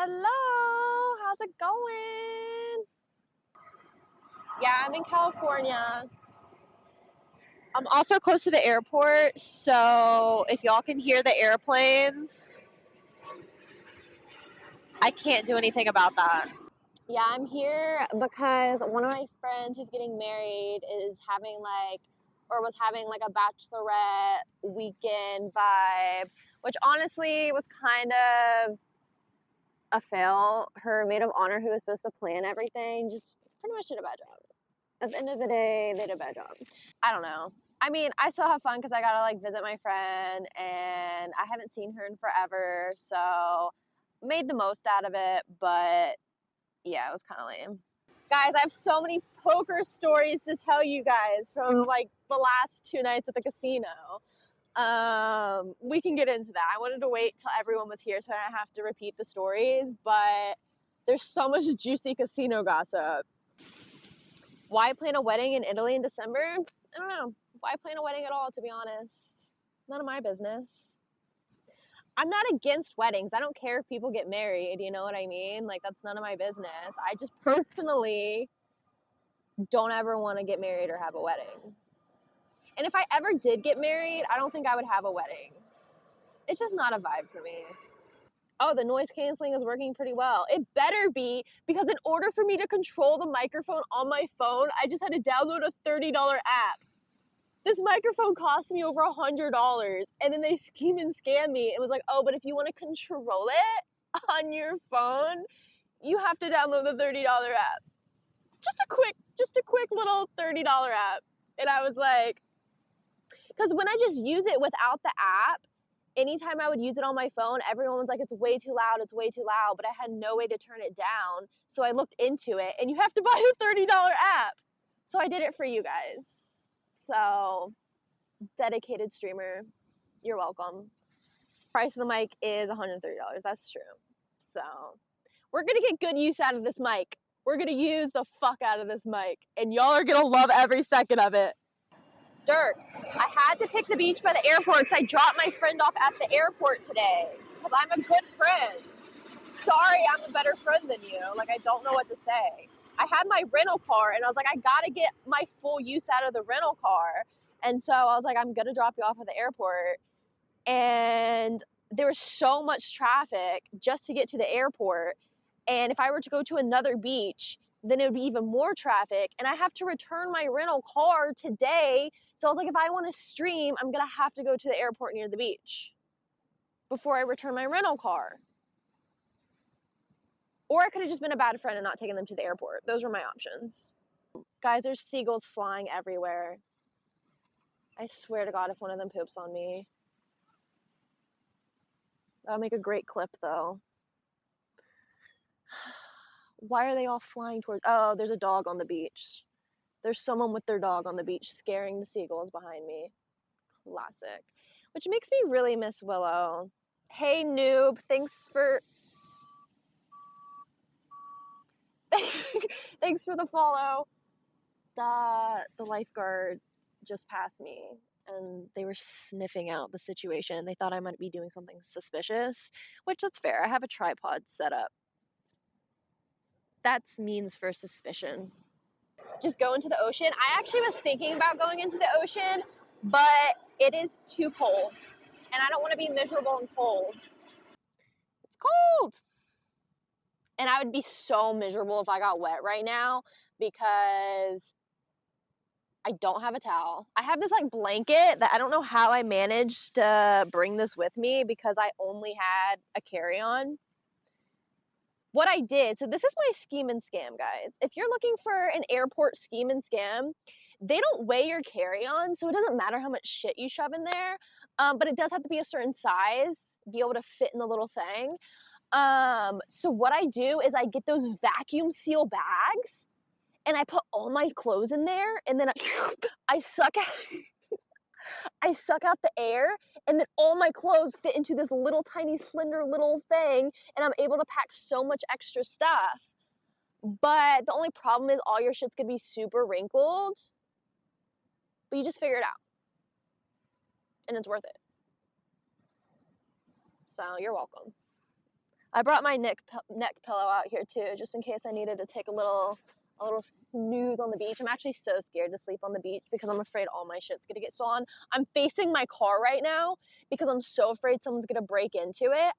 Hello, how's it going? Yeah, I'm in California. I'm also close to the airport, so if y'all can hear the airplanes, I can't do anything about that. Yeah, I'm here because one of my friends who's getting married is having was having like a bachelorette weekend vibe, which honestly was kind of a fail. Her maid of honor, who was supposed to plan everything, just pretty much did a bad job. At the end of the day, they did a bad job. I don't know. I mean, I still have fun because I gotta like visit my friend and I haven't seen her in forever, so made the most out of it, but yeah, it was kind of lame. Guys, I have so many poker stories to tell you guys from like the last 2 nights at the casino. We can get into that. I wanted to wait till everyone was here so I don't have to repeat the stories, but there's so much juicy casino gossip. Why plan a wedding in Italy in December? I don't know. Why plan a wedding at all, to be honest? None of my business. I'm not against weddings. I don't care if people get married, you know what I mean? Like, that's none of my business. I just personally don't ever want to get married or have a wedding. And if I ever did get married, I don't think I would have a wedding. It's just not a vibe for me. Oh, the noise canceling is working pretty well. It better be, because in order for me to control the microphone on my phone, I just had to download a $30 app. This microphone cost me over $100, and then they scheme and scam me. It was like, oh, but if you want to control it on your phone, you have to download the $30 app. Just a quick little $30 app. And I was like, because when I just use it without the app, anytime I would use it on my phone, everyone was like, it's way too loud, but I had no way to turn it down. So I looked into it, and you have to buy the $30 app. So I did it for you guys. So, dedicated streamer, you're welcome. Price of the mic is $130. That's true. So, we're going to get good use out of this mic. We're going to use the fuck out of this mic, and y'all are going to love every second of it. Dirk, I had to pick the beach by the airport because I dropped my friend off at the airport today because I'm a good friend. Sorry, I'm a better friend than you. Like, I don't know what to say. I had my rental car, and I was like, I got to get my full use out of the rental car. And so I was like, I'm going to drop you off at the airport. And there was so much traffic just to get to the airport. And if I were to go to another beach, then it would be even more traffic. And I have to return my rental car today. So I was like, if I want to stream, I'm going to have to go to the airport near the beach before I return my rental car. Or I could have just been a bad friend and not taken them to the airport. Those were my options. Guys, there's seagulls flying everywhere. I swear to God, if one of them poops on me. That'll make a great clip, though. Why are they all flying towards... Oh, there's a dog on the beach. There's someone with their dog on the beach scaring the seagulls behind me. Classic. Which makes me really miss Willow. Hey, noob. Thanks for the follow. The lifeguard just passed me, and they were sniffing out the situation. They thought I might be doing something suspicious, which that's fair. I have a tripod set up. That's means for suspicion. Just go into the ocean. I actually was thinking about going into the ocean, but it is too cold, and I don't want to be miserable and cold. It's cold. And I would be so miserable if I got wet right now because I don't have a towel. I have this like blanket that I don't know how I managed to bring this with me because I only had a carry-on. What I did, so this is my scheme and scam, guys. If you're looking for an airport scheme and scam, they don't weigh your carry-on, so it doesn't matter how much shit you shove in there, but it does have to be a certain size, be able to fit in the little thing. So what I do is I get those vacuum seal bags, and I put all my clothes in there, and then I suck out the air, and then all my clothes fit into this little tiny slender little thing, and I'm able to pack so much extra stuff. But the only problem is all your shit's gonna be super wrinkled, but you just figure it out, and it's worth it. So you're welcome. I brought my neck pillow out here too, just in case I needed to take a little snooze on the beach. I'm actually so scared to sleep on the beach because I'm afraid all my shit's gonna get stolen. I'm facing my car right now because I'm so afraid someone's gonna break into it.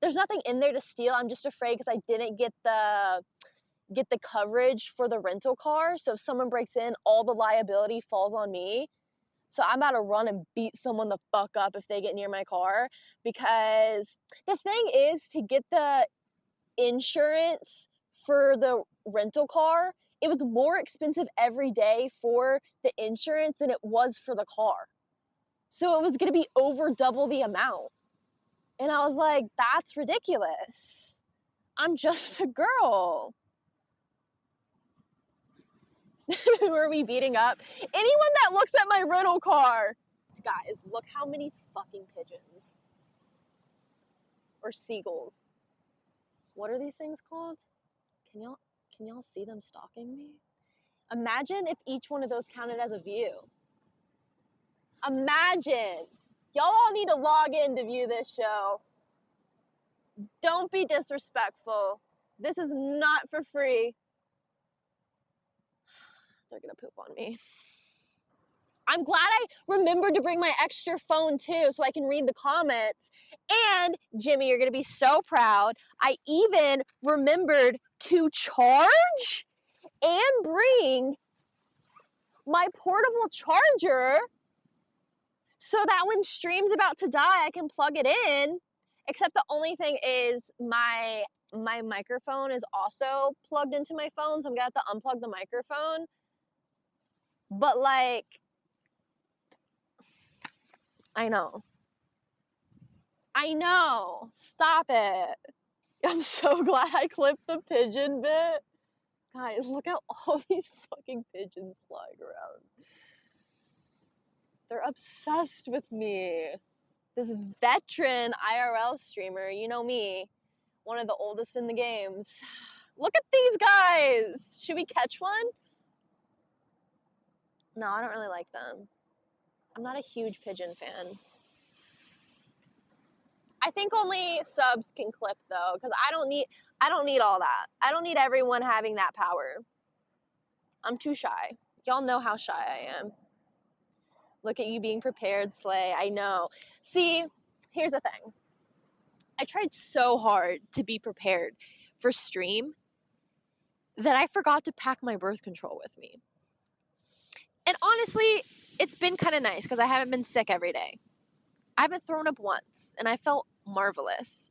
There's nothing in there to steal. I'm just afraid because I didn't get the coverage for the rental car. So if someone breaks in, all the liability falls on me. So I'm about to run and beat someone the fuck up if they get near my car, because the thing is, to get the insurance for the rental car, it was more expensive every day for the insurance than it was for the car. So it was going to be over double the amount. And I was like, that's ridiculous. I'm just a girl. Who are we beating up? Anyone that looks at my rental car. Guys, look how many fucking pigeons. Or seagulls. What are these things called? Can y'all see them stalking me? Imagine if each one of those counted as a view. Imagine. Y'all all need to log in to view this show. Don't be disrespectful. This is not for free. They're gonna poop on me. I'm glad I remembered to bring my extra phone too so I can read the comments. And Jimmy, you're gonna be so proud. I even remembered to charge and bring my portable charger so that when stream's about to die, I can plug it in. Except the only thing is my microphone is also plugged into my phone, so I'm gonna have to unplug the microphone. But like, I know. Stop it. I'm so glad I clipped the pigeon bit. Guys, look at all these fucking pigeons flying around. They're obsessed with me. This veteran IRL streamer, you know me, one of the oldest in the games. Look at these guys. Should we catch one? No, I don't really like them. I'm not a huge pigeon fan. I think only subs can clip though, because I don't need all that. I don't need everyone having that power. I'm too shy. Y'all know how shy I am. Look at you being prepared, Slay. I know. See, here's the thing. I tried so hard to be prepared for stream that I forgot to pack my birth control with me. And honestly, it's been kind of nice because I haven't been sick every day. I haven't thrown up once, and I felt marvelous.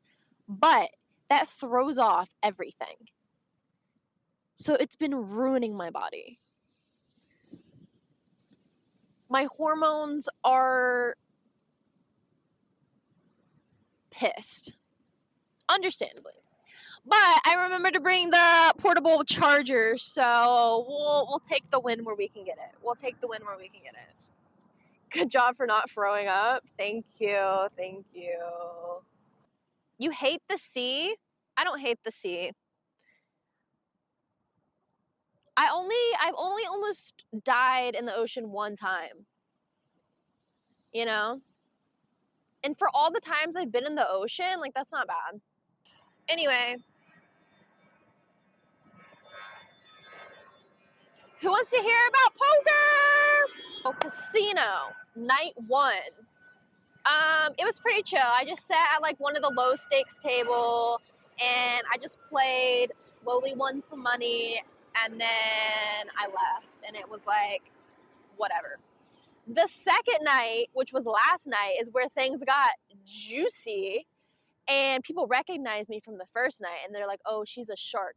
But that throws off everything. So it's been ruining my body. My hormones are pissed. Understandably. But I remember to bring the portable charger, so we'll take the win where we can get it. We'll take the win where we can get it. Good job for not throwing up. Thank you. Thank you. You hate the sea? I don't hate the sea. I've only almost died in the ocean one time. You know? And for all the times I've been in the ocean, like, that's not bad. Anyway. Who wants to hear about poker? Oh, casino. Night 1. It was pretty chill. I just sat at like one of the low stakes table and I just played, slowly won some money, and then I left, and it was like, whatever. The second night, which was last night, is where things got juicy, and people recognized me from the first night, and they're like, oh, she's a shark.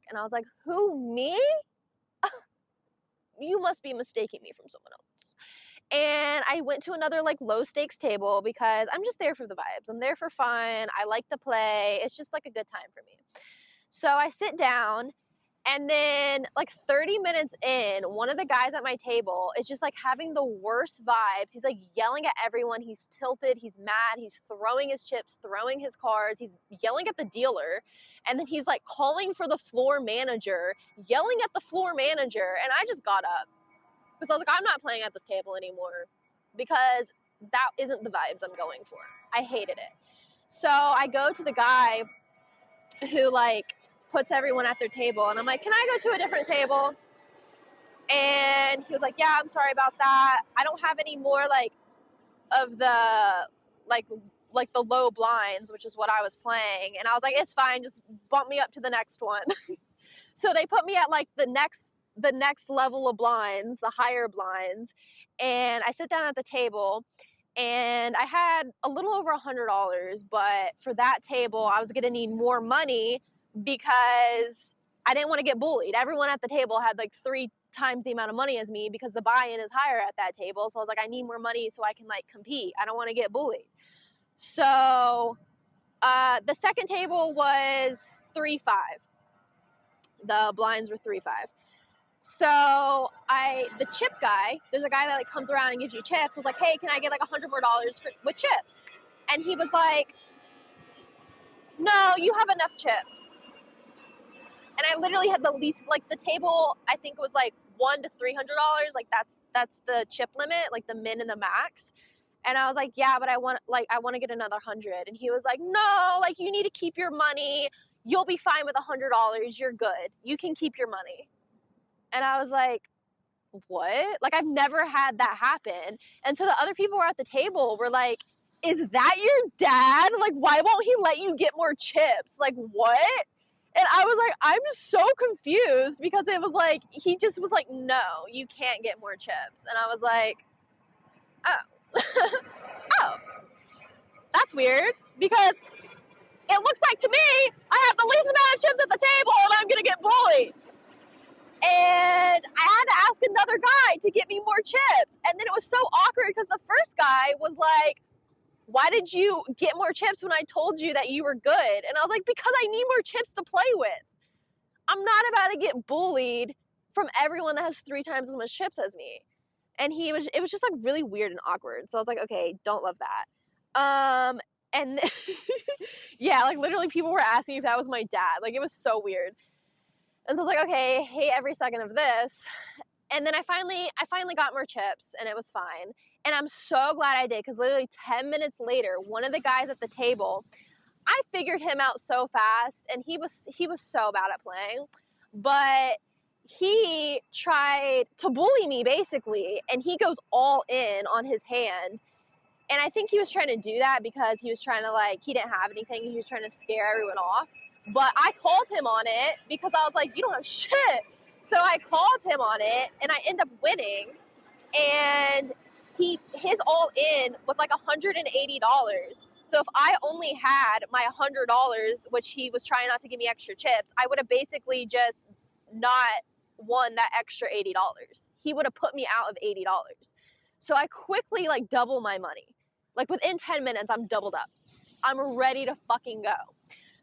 And I was like, who, me? You must be mistaking me from someone else. And I went to another like low stakes table because I'm just there for the vibes. I'm there for fun. I like to play. It's just like a good time for me. So I sit down, and then like 30 minutes in, one of the guys at my table is just like having the worst vibes. He's like yelling at everyone. He's tilted. He's mad. He's throwing his chips, throwing his cards. He's yelling at the dealer. And then he's like calling for the floor manager, yelling at the floor manager. And I just got up. Because I was like, I'm not playing at this table anymore because that isn't the vibes I'm going for. I hated it. So I go to the guy who like puts everyone at their table, and I'm like, can I go to a different table? And he was like, yeah, I'm sorry about that. I don't have any more like of the like like the low blinds, which is what I was playing. And I was like, it's fine, just bump me up to the next one. So they put me at like the next level of blinds, the higher blinds, and I sit down at the table, and I had a little over $100, but for that table I was gonna need more money because I didn't want to get bullied. Everyone at the table had like 3 times the amount of money as me because the buy-in is higher at that table. So I was like, I need more money so I can like compete. I don't want to get bullied. So the second table was 3-5. The blinds were 3-5. So the chip guy, there's a guy that like comes around and gives you chips. I was like, hey, can I get like $100 more with chips? And he was like, no, you have enough chips. And I literally had the least, like the table, I think it was like $100 to $300. Like that's the chip limit, like the min and the max. And I was like, yeah, but I want to get another 100. And he was like, no, like you need to keep your money. You'll be fine with $100. You're good. You can keep your money. And I was like, what? Like I've never had that happen. And so the other people were at the table were like, is that your dad? Like why won't he let you get more chips? Like what? And I was like, I'm so confused because it was like he just was like, no, you can't get more chips. And I was like, oh. Oh, that's weird because it looks like to me I have the least amount of chips at the table and I'm gonna get bullied. And I had to ask another guy to get me more chips. And then it was so awkward because the first guy was like, why did you get more chips when I told you that you were good? And I was like, because I need more chips to play with. I'm not about to get bullied from everyone that has 3 times as much chips as me. And it was just like really weird and awkward. So I was like, okay, don't love that. And yeah, like literally people were asking if that was my dad. Like it was so weird. And so I was like, okay, hate every second of this. And then I finally got more chips and it was fine. And I'm so glad I did because literally 10 minutes later, one of the guys at the table, I figured him out so fast and he was so bad at playing. But he tried to bully me basically, and he goes all in on his hand. And I think he was trying to do that because he was trying to like, he didn't have anything. He was trying to scare everyone off. But I called him on it because I was like, you don't have shit. So I called him on it and I end up winning. And his all in was like $180. So if I only had my $100, which he was trying not to give me extra chips, I would have basically just not won that extra $80. He would have put me out of $80. So I quickly like double my money. Like within 10 minutes, I'm doubled up. I'm ready to fucking go.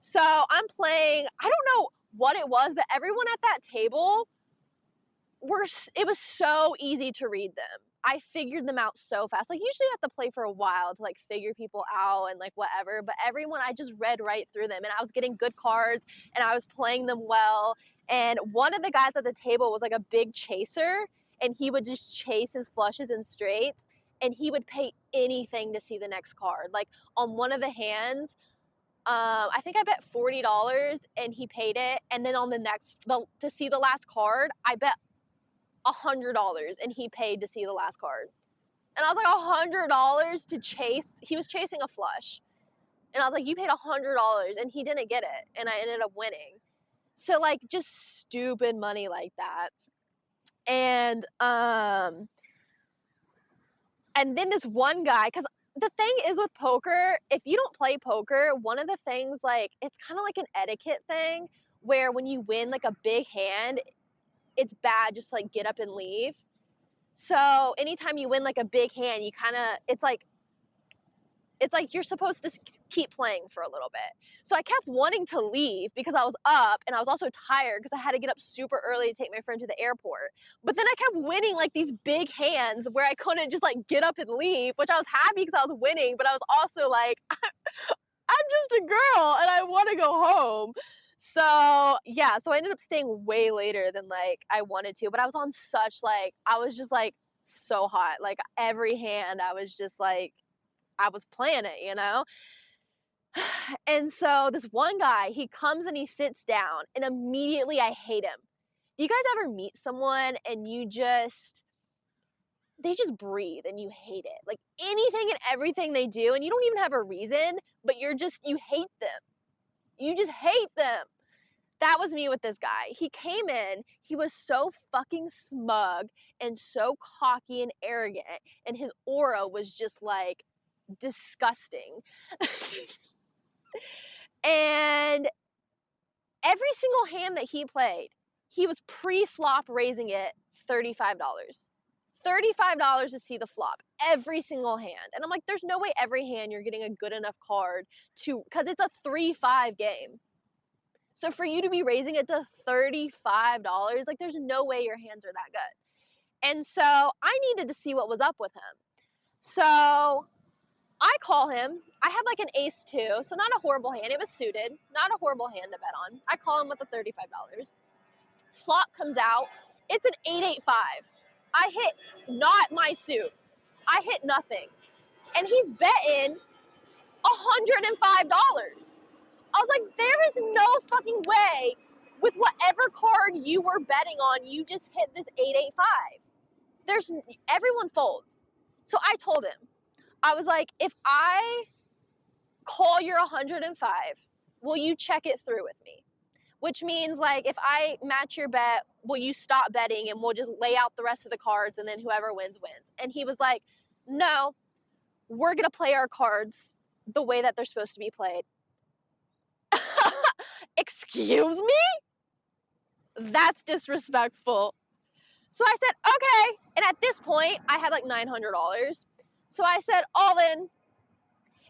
So I'm playing, I don't know what it was, but everyone at that table it was so easy to read them. I figured them out so fast. Like usually I have to play for a while to like figure people out and like whatever, but everyone I just read right through them and I was getting good cards and I was playing them well. And one of the guys at the table was like a big chaser and he would just chase his flushes and straights and he would pay anything to see the next card. Like on one of the hands, I think I bet $40 and he paid it. And then on the next, to see the last card, I bet $100 and he paid to see the last card. And I was like, $100 to chase? He was chasing a flush. And I was like, you paid $100 and he didn't get it. And I ended up winning. So like just stupid money like that. And then this one guy, because the thing is with poker, if you don't play poker, one of the things like it's kind of like an etiquette thing where when you win like a big hand, it's bad just to like get up and leave. So anytime you win like a big hand, you kind of it's like you're supposed to keep playing for a little bit. So I kept wanting to leave because I was up and I was also tired because I had to get up super early to take my friend to the airport. But then I kept winning like these big hands where I couldn't just like get up and leave, which I was happy because I was winning, but I was also like, I'm just a girl and I want to go home. So yeah, so I ended up staying way later than like I wanted to, but I was on such like, I was just like so hot. Like every hand I was just like, I was playing it, you know? And so this one guy, he comes and he sits down, and immediately I hate him. Do you guys ever meet someone and they just breathe and you hate it? Like anything and everything they do, and you don't even have a reason, but you hate them. You just hate them. That was me with this guy. He came in, he was so fucking smug and so cocky and arrogant, and his aura was just like disgusting. And every single hand that he played, he was pre-flop raising it $35. $35 to see the flop every single hand. And I'm like, there's no way every hand you're getting a good enough card to, because it's a 3-5 game. So for you to be raising it to $35, like there's no way your hands are that good. And so I needed to see what was up with him. So I call him. I had like an ace two, so not a horrible hand. It was suited, not a horrible hand to bet on. I call him with the $35. Flop comes out. It's an 8-8-5. I hit not my suit. I hit nothing. And he's betting $105. I was like, there is no fucking way with whatever card you were betting on, you just hit this 8-8-5. Everyone folds. So I told him, I was like, if I call your 105, will you check it through with me? Which means like if I match your bet, will you stop betting and we'll just lay out the rest of the cards and then whoever wins wins. And he was like, no, we're gonna play our cards the way that they're supposed to be played. Excuse me? That's disrespectful. So I said, okay. And at this point, I had like $900. So I said, all in.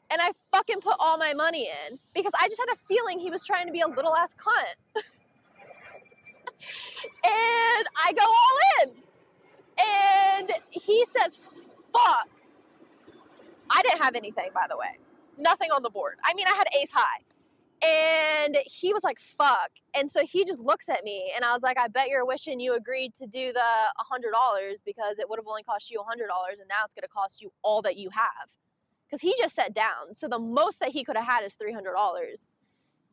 And I fucking put all my money in because I just had a feeling he was trying to be a little ass cunt. And I go all in. And he says, fuck. I didn't have anything, by the way. Nothing on the board. I mean, I had ace high. And he was like, fuck. And so he just looks at me and I was like, I bet you're wishing you agreed to do the $100 because it would have only cost you $100 and now it's going to cost you all that you have. Because he just sat down. So the most that he could have had is $300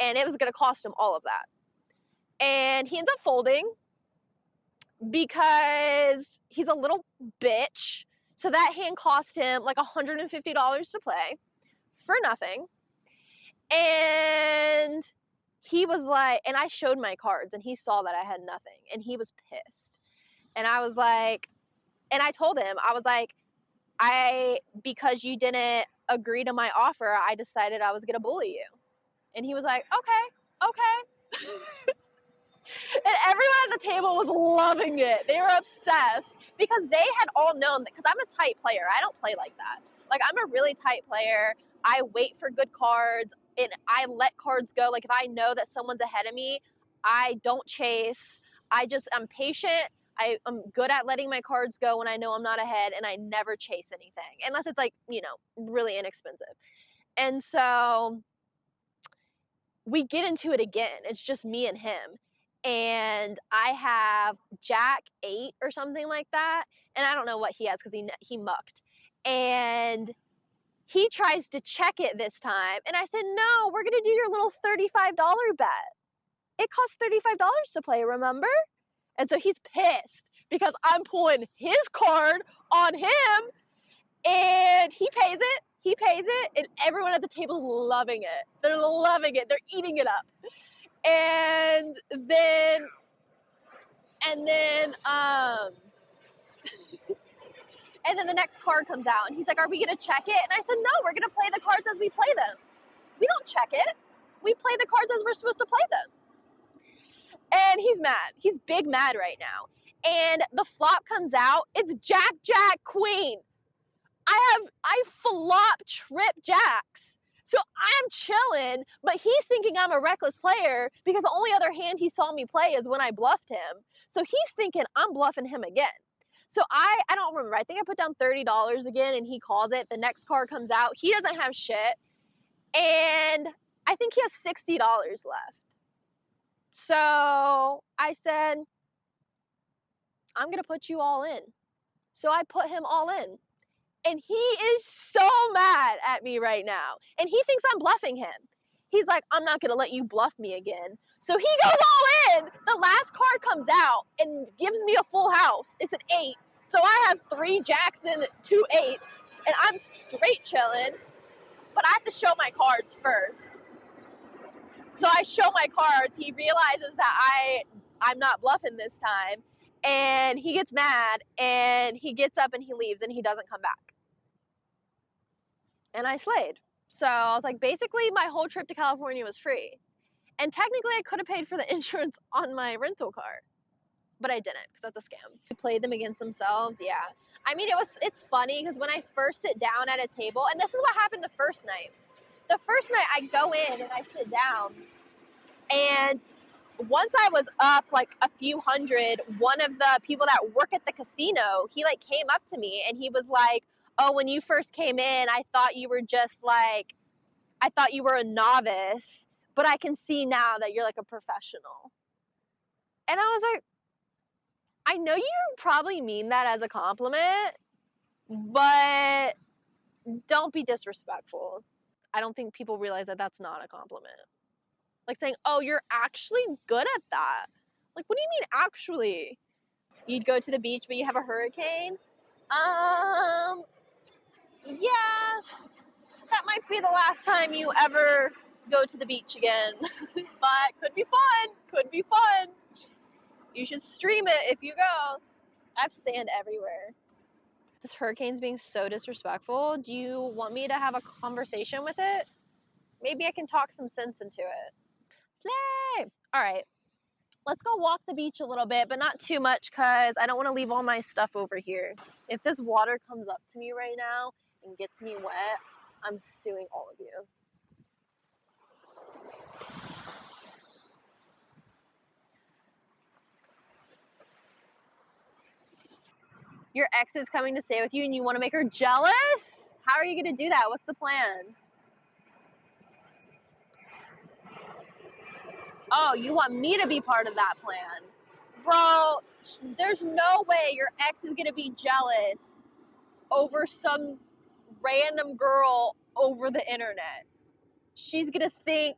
and it was going to cost him all of that. And he ends up folding because he's a little bitch. So that hand cost him like $150 to play for nothing. And he was like, and I showed my cards and he saw that I had nothing and he was pissed. And I was like, and I told him, I was like, because you didn't agree to my offer, I decided I was going to bully you. And he was like, okay. And everyone at the table was loving it. They were obsessed because they had all known that, because I'm a tight player. I don't play like that. Like, I'm a really tight player. I wait for good cards and I let cards go. Like, if I know that someone's ahead of me, I don't chase. I'm patient. I'm good at letting my cards go when I know I'm not ahead, and I never chase anything unless it's like, really inexpensive. And so we get into it again. It's just me and him. And I have Jack 8 or something like that. And I don't know what he has because he mucked. And he tries to check it this time. And I said, no, we're going to do your little $35 bet. It costs $35 to play, remember? And so he's pissed because I'm pulling his card on him. And he pays it. And everyone at the table is loving it. They're loving it. They're eating it up. And then the next card comes out and he's like, are we going to check it? And I said, no, we're going to play the cards as we play them. We don't check it. We play the cards as we're supposed to play them. And he's mad. He's big mad right now. And the flop comes out. It's Jack, Queen. I flop trip jacks. So I'm chilling, but he's thinking I'm a reckless player because the only other hand he saw me play is when I bluffed him. So he's thinking I'm bluffing him again. So I don't remember. I think I put down $30 again and he calls it. The next card comes out. He doesn't have shit. And I think he has $60 left. So I said, I'm going to put you all in. So I put him all in. And he is so mad at me right now. And he thinks I'm bluffing him. He's like, I'm not going to let you bluff me again. So he goes all in. The last card comes out and gives me a full house. It's an 8. So I have 3 jacks and 2 8s. And I'm straight chilling. But I have to show my cards first. So I show my cards. He realizes that I'm not bluffing this time. And he gets mad. And he gets up and he leaves. And he doesn't come back. And I slayed. So I was like, basically my whole trip to California was free. And technically I could have paid for the insurance on my rental car. But I didn't, because that's a scam. We played them against themselves, yeah. I mean, it's funny, because when I first sit down at a table, and this is what happened the first night. The first night I go in and I sit down, and once I was up like a few hundred, one of the people that work at the casino, he like came up to me and he was like, oh, when you first came in, I thought you were a novice, but I can see now that you're like a professional. And I was like, I know you probably mean that as a compliment, but don't be disrespectful. I don't think people realize that that's not a compliment. Like saying, oh, you're actually good at that. Like, what do you mean actually? You'd go to the beach, but you have a hurricane? Yeah, that might be the last time you ever go to the beach again. But could be fun. You should stream it if you go. I have sand everywhere. This hurricane's being so disrespectful. Do you want me to have a conversation with it? Maybe I can talk some sense into it. Slay! Alright, let's go walk the beach a little bit, but not too much because I don't want to leave all my stuff over here. If this water comes up to me right now and gets me wet, I'm suing all of you. Your ex is coming to stay with you and you want to make her jealous? How are you going to do that? What's the plan? Oh, you want me to be part of that plan? Bro, there's no way your ex is going to be jealous over some random girl over the internet. She's going to think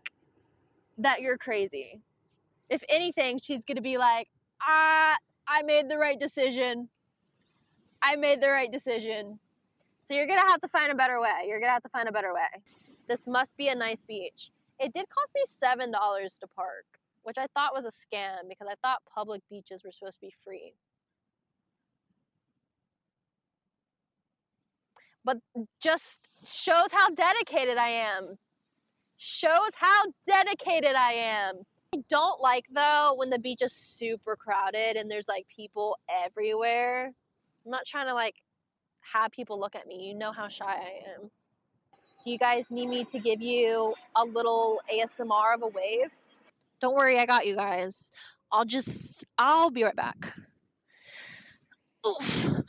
that you're crazy. If anything, she's going to be like, I made the right decision. So you're going to have to find a better way. This must be a nice beach. It did cost me $7 to park, which I thought was a scam because I thought public beaches were supposed to be free. But just shows how dedicated I am. I don't like, though, when the beach is super crowded and there's, like, people everywhere. I'm not trying to, like, have people look at me. You know how shy I am. Do you guys need me to give you a little ASMR of a wave? Don't worry, I got you guys. I'll be right back. Oof.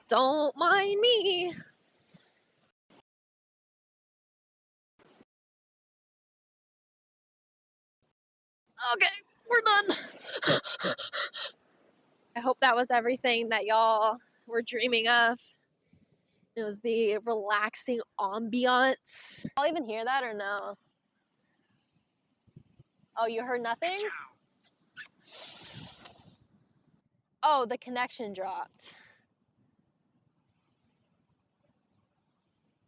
Don't mind me. Okay, we're done. I hope that was everything that y'all were dreaming of. It was the relaxing ambiance. I'll even hear that or no? Oh, you heard nothing? Oh, the connection dropped.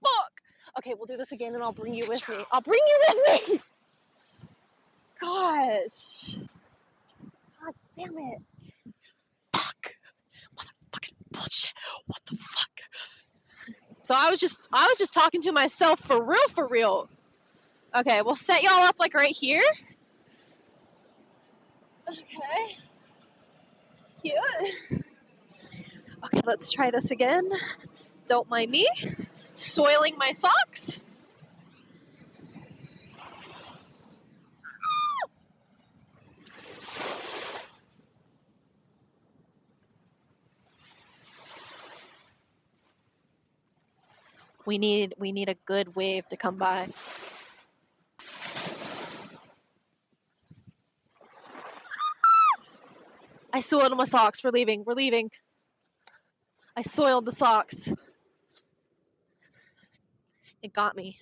Fuck! Okay, we'll do this again and I'll bring you with me. Gosh. God damn it. Fuck. Motherfucking bullshit. What the fuck? So I was just talking to myself for real. Okay, we'll set y'all up like right here. Okay. Cute. Okay, let's try this again. Don't mind me. Soiling my socks. We need a good wave to come by. I soiled my socks. We're leaving. I soiled the socks. It got me.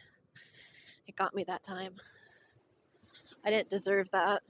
It got me that time. I didn't deserve that.